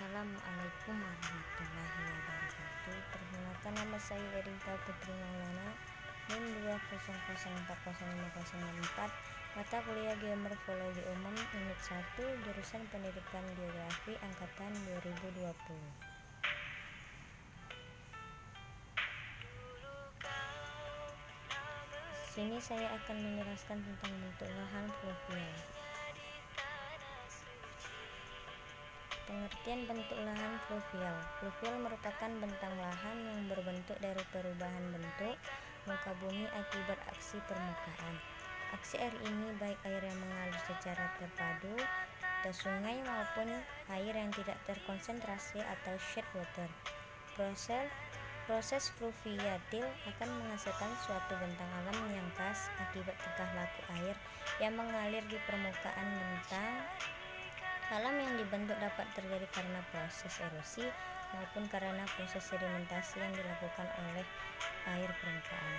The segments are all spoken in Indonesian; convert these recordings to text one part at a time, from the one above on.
Assalamualaikum warahmatullahi wabarakatuh. Perkenalkan, nama saya Erinta Putri Maulana, NIM 200405064, mata kuliah Geomorfologi Umum, Unit 1, jurusan Pendidikan Geografi, Angkatan 2020. Sini saya akan menjelaskan tentang bentuk lahan fluvial. Pengertian bentuk lahan fluvial. Fluvial merupakan bentang lahan yang berbentuk dari perubahan bentuk muka bumi akibat aksi permukaan. Aksi air ini baik air yang mengalir secara terpadu atau sungai maupun air yang tidak terkonsentrasi atau shed water. Proses fluviatil akan menghasilkan suatu bentang alam yang khas akibat tingkah laku air yang mengalir di permukaan bentang. Alam yang dibentuk dapat terjadi karena proses erosi maupun karena proses sedimentasi yang dilakukan oleh air permukaan.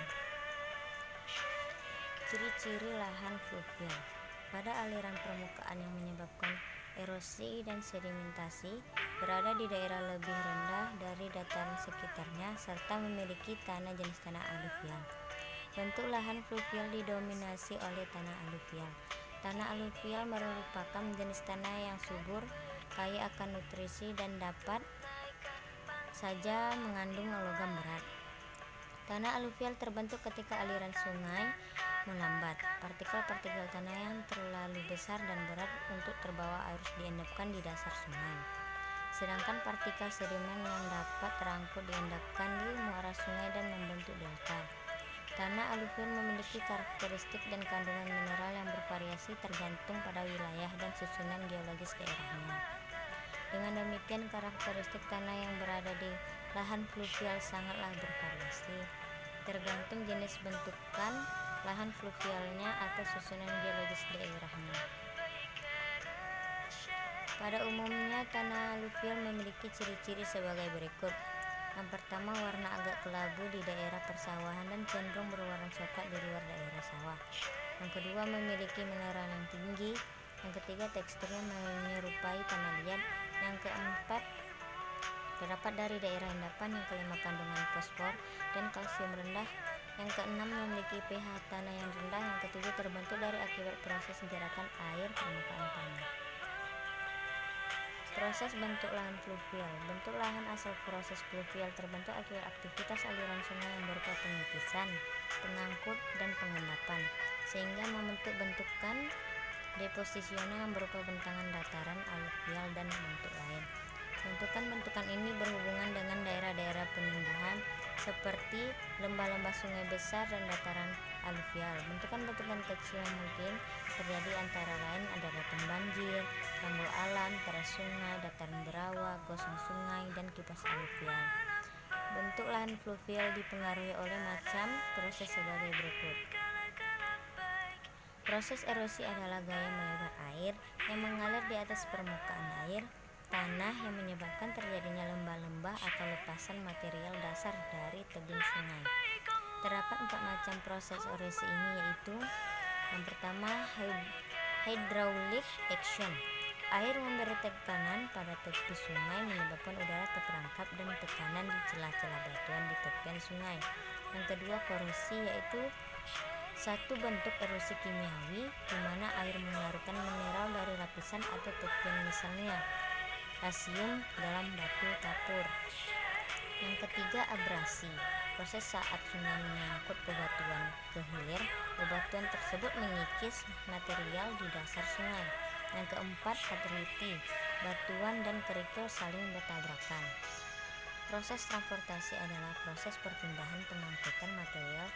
Ciri-ciri lahan fluvial. Pada aliran permukaan yang menyebabkan erosi dan sedimentasi, berada di daerah lebih rendah dari dataran sekitarnya, serta memiliki tanah jenis tanah aluvial. Bentuk lahan fluvial didominasi oleh tanah aluvial. Tanah aluvial merupakan jenis tanah yang subur, kaya akan nutrisi dan dapat saja mengandung logam berat. Tanah aluvial terbentuk ketika aliran sungai melambat. Partikel-partikel tanah yang terlalu besar dan berat untuk terbawa harus diendapkan di dasar sungai. Sedangkan partikel sedimen yang dapat terangkut diendapkan di muara sungai dan membentuk delta. Tanah aluvial memiliki karakteristik dan kandungan mineral yang bervariasi tergantung pada wilayah dan susunan geologis daerahnya. Dengan demikian, karakteristik tanah yang berada di lahan fluvial sangatlah bervariasi, tergantung jenis bentukan lahan fluvialnya atau susunan geologis daerahnya. Pada umumnya, tanah aluvial memiliki ciri-ciri sebagai berikut. Yang pertama, warna agak kelabu di daerah persawahan dan cenderung berwarna coklat di luar daerah sawah. Yang kedua, memiliki mineral yang tinggi. Yang ketiga, teksturnya menyerupai tanah liat. Yang keempat, terdapat dari daerah endapan. Yang kelima, kandungan fosfor dan kalsium rendah. Yang keenam, memiliki pH tanah yang rendah. Yang ketujuh, terbentuk dari akibat proses gerakan air permukaan tanah. Proses bentuk lahan fluvial. Bentuk lahan asal proses fluvial terbentuk akibat aktivitas aliran sungai yang berupa penyipisan, pengangkut, dan pengendapan, sehingga membentuk bentukan deposisional yang berupa bentangan dataran aluvial dan bentuk lain. Bentukan-bentukan ini berhubungan dengan daerah-daerah penimbuhan seperti lembah-lembah sungai besar dan dataran aluvial. Bentukan-bentukan kecil yang mungkin terjadi antara lain adalah banjir, tanggul alam, teras sungai, dataran berawa, gosong sungai, dan kipas aluvial. Bentuk lahan fluvial dipengaruhi oleh macam proses sebagai berikut. Proses erosi adalah gaya melebar air yang mengalir di atas permukaan air tanah yang menyebabkan terjadinya lembah-lembah atau lepasan material dasar dari tebing sungai. Terdapat 4 macam proses erosi ini, yaitu yang pertama, hydraulic action. Air memberi tekanan pada tepi sungai menyebabkan udara terperangkap dan tekanan di celah-celah batuan di tepian sungai. Yang kedua, korosi, yaitu satu bentuk erosi kimiawi di mana air mengeluarkan mineral dari lapisan atau tepian, misalnya kalsium dalam batu kapur. Yang ketiga, abrasi. Proses saat sungai menyangkut bebatuan ke hilir, bebatuan tersebut mengikis material di dasar sungai. Yang keempat, atriti. Batuan dan kerikil saling bertabrakan. Proses transportasi adalah proses perpindahan pengangkutan material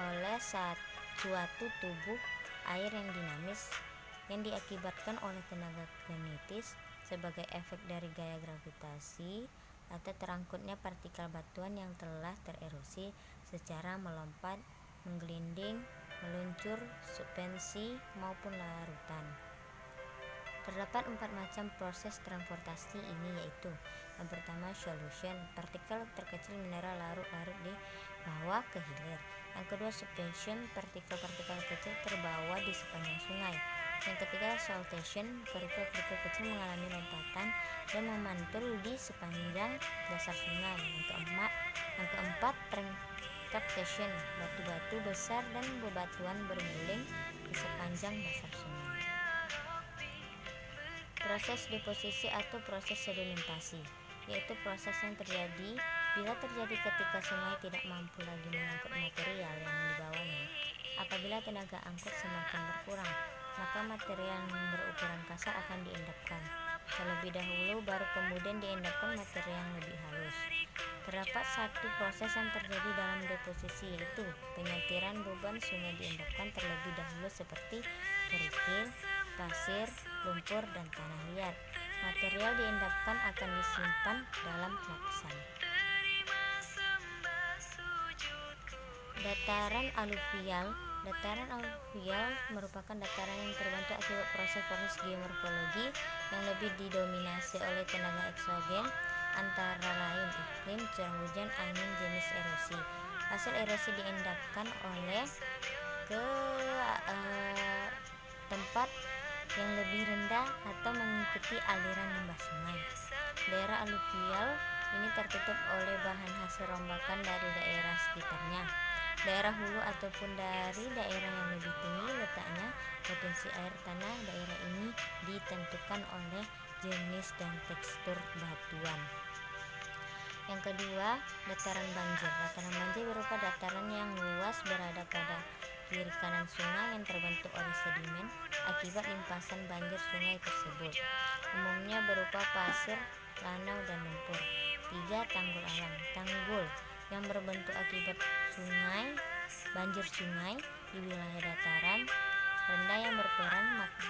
oleh suatu tubuh air yang dinamis yang diakibatkan oleh tenaga kinetis sebagai efek dari gaya gravitasi atau terangkutnya partikel batuan yang telah tererosi secara melompat, menggelinding, meluncur, suspensi, maupun larutan. Terdapat 4 macam proses transportasi ini, yaitu yang pertama, solution. Partikel terkecil mineral larut-larut di bawah ke hilir. Yang kedua, suspension. Partikel-partikel kecil terbawa di sepanjang sungai. Yang ketiga, saltation. Partikel-partikel kecil mengalami lompatan permukaan dan memantul di sepanjang dasar sungai. Yang keempat, precipitation, batu-batu besar dan bebatuan berguling di sepanjang dasar sungai. Proses deposisi atau proses sedimentasi, yaitu proses yang terjadi ketika sungai tidak mampu lagi mengangkut material yang dibawanya. Apabila tenaga angkut semakin berkurang, maka material yang berukuran kasar akan diendapkan terlebih dahulu, baru kemudian diendapkan material yang lebih halus. Terdapat satu proses yang terjadi dalam deposisi, yaitu penyatiran beban sungai diendapkan terlebih dahulu seperti kerikil, pasir, lumpur, dan tanah liat. Material diendapkan akan disimpan dalam lapisan. Dataran aluvial merupakan dataran yang terbentuk akibat proses-proses geomorfologi yang lebih didominasi oleh tenaga eksogen, antara lain iklim, curah hujan, angin, jenis erosi. Hasil erosi diendapkan oleh ke tempat yang lebih rendah atau mengikuti aliran limbah sungai. Daerah aluvial ini tertutup oleh bahan hasil rombakan dari daerah sekitarnya. Daerah hulu ataupun dari daerah yang lebih tinggi letaknya, potensi air tanah daerah ini ditentukan oleh jenis dan tekstur batuan. Yang kedua, dataran banjir. Dataran banjir berupa dataran yang luas berada pada kiri kanan sungai yang terbentuk oleh sedimen akibat limpasan banjir sungai tersebut. Umumnya berupa pasir, lanau, dan lumpur. 3. Tanggul alam. Tanggul yang berbentuk akibat banjir sungai di wilayah dataran rendah yang berperan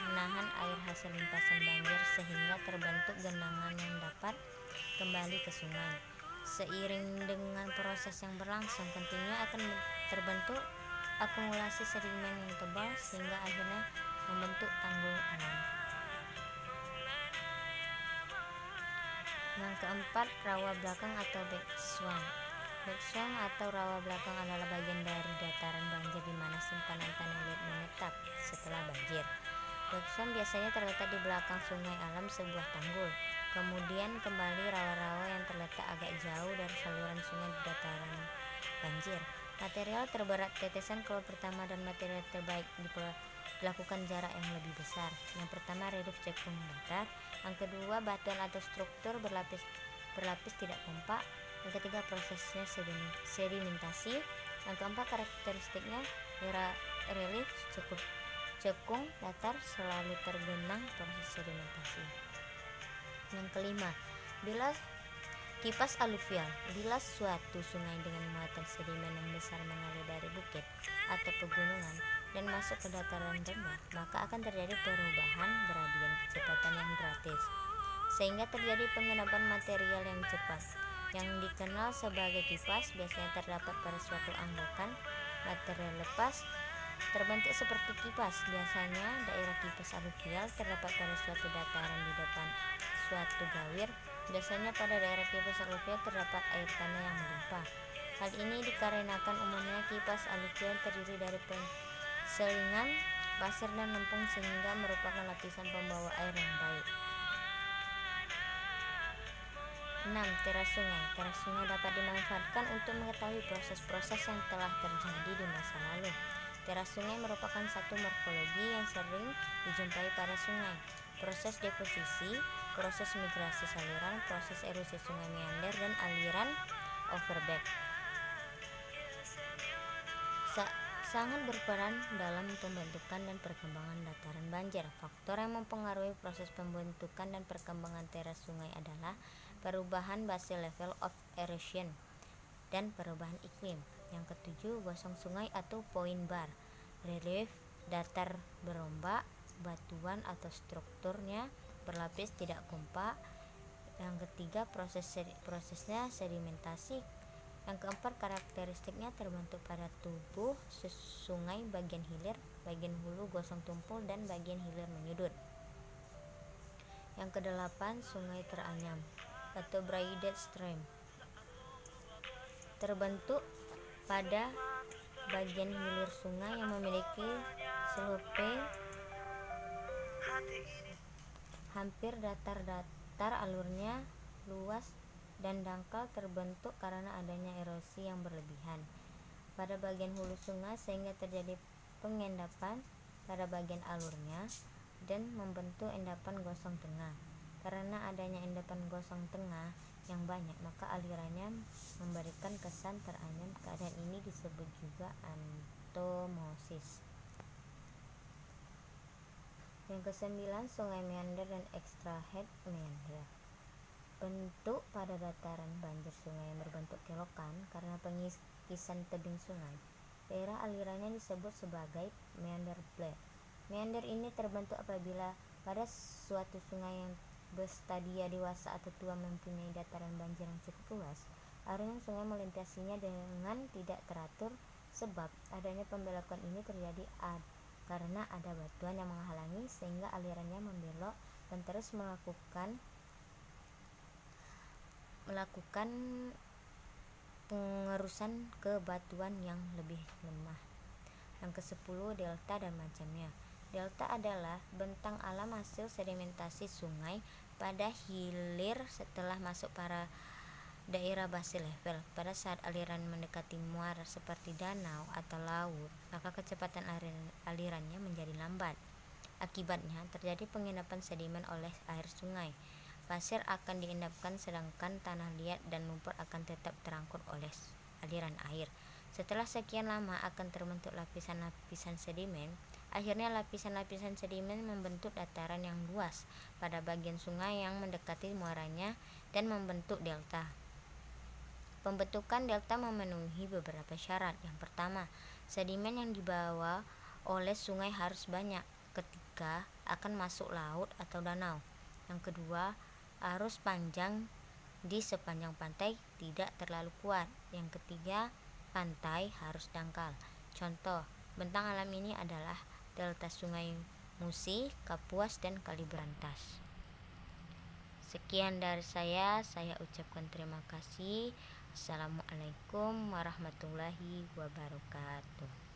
menahan air hasil limpasan banjir sehingga terbentuk genangan yang dapat kembali ke sungai. Seiring dengan proses yang berlangsung kontinu akan terbentuk akumulasi sedimen yang tebal sehingga akhirnya membentuk tanggul alam. Yang keempat, rawa belakang atau backswing. Backswing atau rawa belakang adalah bagian dari dataran banjir di mana simpanan tanah liat menetap setelah banjir. Backswing biasanya terletak di belakang sungai alam sebuah tanggul. Kemudian kembali rawa-rawa yang terletak agak jauh dari saluran sungai di dataran banjir. Material terberat tetesan keluar pertama dan material terbaik dilakukan jarak yang lebih besar. Yang pertama, relief cekung datar. Yang kedua, batuan atau struktur berlapis tidak kompak. Yang ketiga, prosesnya sedimentasi. Yang keempat, karakteristiknya relief cekung datar selalu tergenang proses sedimentasi. Yang kelima, bila kipas aluvial. Bila suatu sungai dengan muatan sedimen yang besar mengalir dari bukit atau pegunungan dan masuk ke dataran rendah, maka akan terjadi perubahan gradien kecepatan yang drastis sehingga terjadi pengendapan material yang cepat. Yang dikenal sebagai kipas biasanya terdapat pada suatu anggokan. Material lepas terbentuk seperti kipas. Biasanya daerah kipas aluvial terdapat pada suatu dataran di depan suatu gawir. Biasanya pada daerah kipas aluvial terdapat air tanah yang melimpah. Hal ini dikarenakan umumnya kipas aluvial terdiri dari selingan, pasir, dan lempung sehingga merupakan lapisan pembawa air yang baik. 6. Teras sungai. Teras sungai dapat dimanfaatkan untuk mengetahui proses-proses yang telah terjadi di masa lalu. Teras sungai merupakan satu morfologi yang sering dijumpai pada sungai. Proses deposisi, proses migrasi saluran, proses erosi sungai meander, dan aliran overback sangat berperan dalam pembentukan dan perkembangan dataran banjir. Faktor yang mempengaruhi proses pembentukan dan perkembangan teras sungai adalah perubahan base level of erosion dan perubahan iklim. Yang ketujuh, gosong sungai atau point bar. Relief datar berombak, batuan atau strukturnya berlapis tidak kompak. Yang ketiga, prosesnya sedimentasi. Yang keempat, karakteristiknya terbentuk pada tubuh sungai bagian hilir, bagian hulu gosong tumpul, dan bagian hilir menyudut. Yang kedelapan, sungai teranyam atau braided stream terbentuk pada bagian hilir sungai yang memiliki slope hampir datar datar, alurnya luas dan dangkal terbentuk karena adanya erosi yang berlebihan pada bagian hulu sungai sehingga terjadi pengendapan pada bagian alurnya dan membentuk endapan gosong tengah. Karena adanya endapan gosong tengah yang banyak, maka alirannya memberikan kesan teranyam. Keadaan ini disebut juga antomosis. Yang kesembilan, sungai meander dan extrahead meander. Bentuk pada dataran banjir sungai yang berbentuk kelokan karena pengikisan tebing sungai. Daerah alirannya disebut sebagai meander bed. Meander ini terbentuk apabila pada suatu sungai yang berstadia dewasa atau tua mempunyai dataran banjir yang cukup luas, arus sungai melintasinya dengan tidak teratur. Sebab adanya pembelokan ini terjadi karena ada batuan yang menghalangi sehingga alirannya membelok dan terus melakukan pengerusan ke batuan yang lebih lemah. Yang ke-10, delta dan macamnya. Delta adalah bentang alam hasil sedimentasi sungai pada hilir setelah masuk para daerah base level. Pada saat aliran mendekati muara seperti danau atau laut, maka kecepatan alirannya menjadi lambat. Akibatnya terjadi pengendapan sedimen oleh air sungai. Pasir akan diendapkan sedangkan tanah liat dan lumpur akan tetap terangkut oleh aliran air. Setelah sekian lama akan terbentuk lapisan-lapisan sedimen. Akhirnya lapisan-lapisan sedimen membentuk dataran yang luas pada bagian sungai yang mendekati muaranya dan membentuk delta. Pembentukan delta memenuhi beberapa syarat. Yang pertama, sedimen yang dibawa oleh sungai harus banyak ketika akan masuk laut atau danau. Yang kedua, arus panjang di sepanjang pantai tidak terlalu kuat. Yang ketiga, pantai harus dangkal. Contoh bentang alam ini adalah delta sungai Musi, Kapuas, dan Kaliberantas. Sekian dari saya ucapkan terima kasih. Assalamualaikum warahmatullahi wabarakatuh.